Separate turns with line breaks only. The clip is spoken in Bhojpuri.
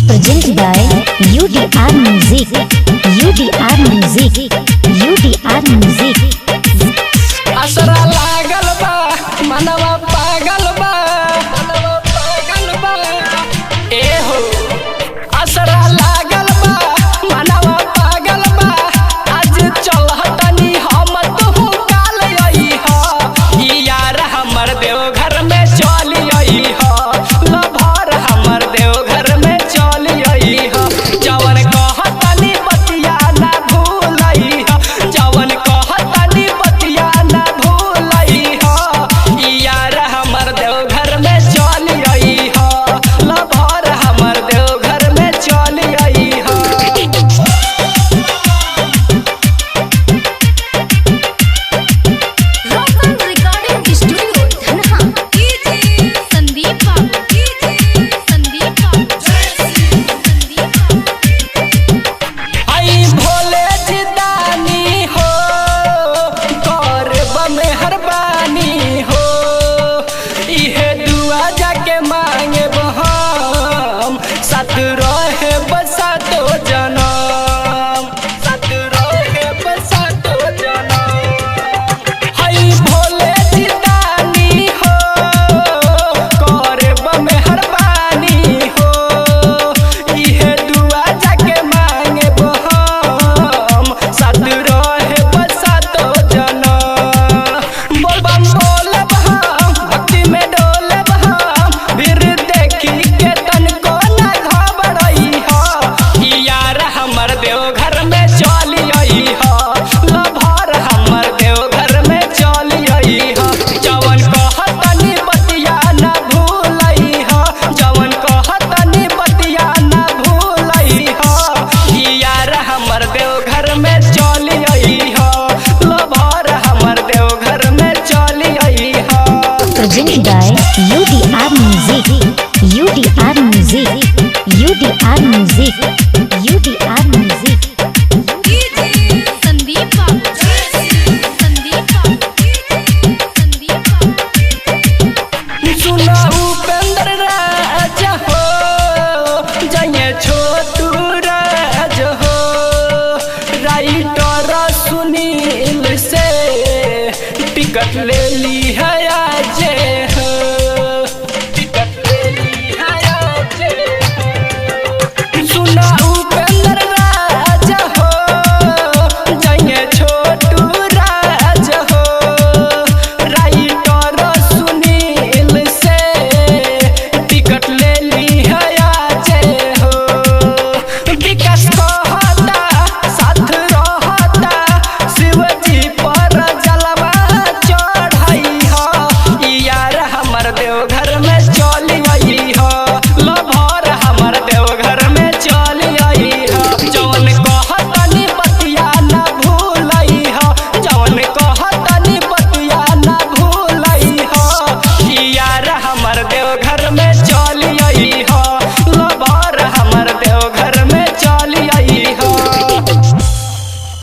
Presented by UDR Music, UDR Music, UDR Music.
असरा लागल बा मनवा पागल बा ए हो असरा लागल बा मनवा पागल बा आज चल हटनी हम तू काल आई हो यार हमर देवघर में चली आई हो लभर हमर देवघर में चली आई हो जवन कहतनी बतिया ना भूलई हो जवन कहतनी बतिया ना भूलई हो यार हमर देवघर में चली आई हो लभर हमर देवघर में चली आई हो।
Rockland Recording Studio, Dhanha. Sandeep बाबू, संदीप बाबू, संदीप बाबू।
आई भोले जिदानी हो करब मेहरबानी हो इहे दुआ जाके मांगे हम साथ रहे बसातो जनम साथ रहे बसातो जनम। आई भोले जिदानी हो करब मेहरबानी हो इहे दुआ जाके मांगे हम साथ रहे बसातो जनम। बोलबम बोलब हम भक्ति में डोलब हम फिर देखी के तनको ना घबराई हो यार हमर देवघर में चली आई हो लभर हमर देवघर में चली आई हो जवन कहतनी बतिया ना भूलई हो जवन कहतनी बतिया ना भूलई हो यार हमर देवघर में चली आई हो लभर हमर देवघर में चली आई हो।
Presented by UDR Music, UDR Music, UDR Music.